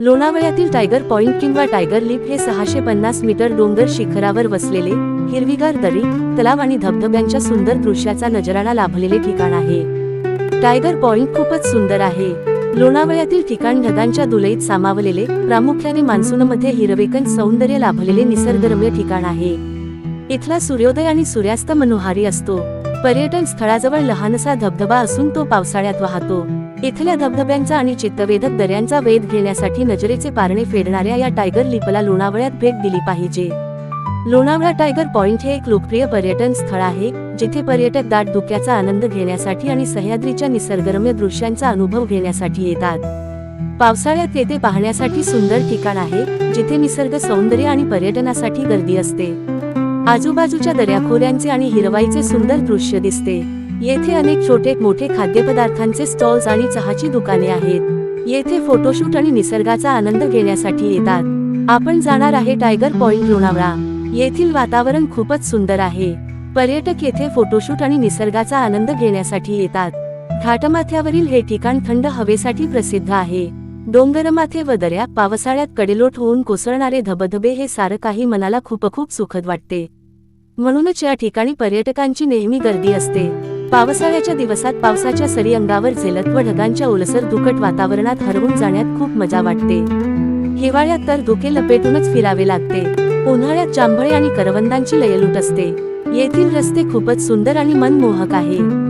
लोणावळ्यातील tiger point किंवा tiger lip हे 650 metre डोंगर शिखरावर वसलेले हिरवीगार दरी, तलाव आणि धबधब्यांच्या सुंदर दृश्याचा नजराणा लाभलेले ठिकाण आहे. टायगर पॉइंट खूपच सुंदर आहे. लोणावळ्यातील ठिकाण ढगांच्या दुलईत सामावलेले, प्रामुख्याने मान्सूनमध्ये हिरवेकण सौंदर्य लाभलेले निसर्गरम्य ठिकाण आहे. इथला सूर्योदय आणि सूर्यास्त मनोहारी असतो. पर्यटन स्थळाजवळ लहानसा धबधबा असून तो पावसाळ्यात वाहतो. इथल्या धबधब्यांचा आणि चित्तवेधक दऱ्यांचा वेध घेण्यासाठी नजरेचे पारणे फेडणाऱ्या या टायगर लिपला लोणावळ्यात भेट दिली पाहिजे. लोणावळा टायगर पॉइंट हे एक लोकप्रिय पर्यटन स्थळ आहे, जिथे पर्यटक दाट धुक्याचा आनंद घेण्यासाठी आणि सह्याद्रीच्या निसर्गरम्य दृश्यांचा अनुभव घेण्यासाठी येतात. पावसाळ्यात येथे पाहण्यासाठी सुंदर ठिकाण आहे, जिथे निसर्ग सौंदर्य आणि पर्यटनासाठी गर्दी असते. आजूबाजूच्या दऱ्याखोऱ्यांचे आणि हिरवाईचे सुंदर दृश्य दिसते. येथे अनेक छोटे मोठे खाद्यपदार्थांचे स्टॉल्स आणि चहाची दुकाने आहेत. येथे फोटोशूट आणि निसर्गाचा आनंद घेण्यासाठी येतात. आपण जाणार आहे टायगर पॉइंट लोणावळा. येथील वातावरण खूपच सुंदर आहे. पर्यटक येथे फोटोशूट आणि निसर्गाचा आनंद घेण्यासाठी येतात. घाटमाथ्यावरील हे ठिकाण थंड हवेसाठी प्रसिद्ध आहे. डोंगरमाथे व दऱ्या, पावसाळ्यात कडेलोट होऊन कोसळणारे धबधबे हे सारं काही मनाला खूप सुखद वाटते. म्हणूनच या ठिकाणी पर्यटकांची नेहमी गर्दी असते. पावसाळ्याच्या दिवसात पावसाच्या सरी अंगावर झेलत व ढगांच्या ओलसर दुकट वातावरणात हरवून जाण्यात खूप मजा वाटते. हिवाळ्यात तर धुके लपेटूनच फिरावे लागते. उन्हाळ्यात जांभळे आणि करवंदांची लयलूट असते. येथील रस्ते खूपच सुंदर आणि मनमोहक आहे.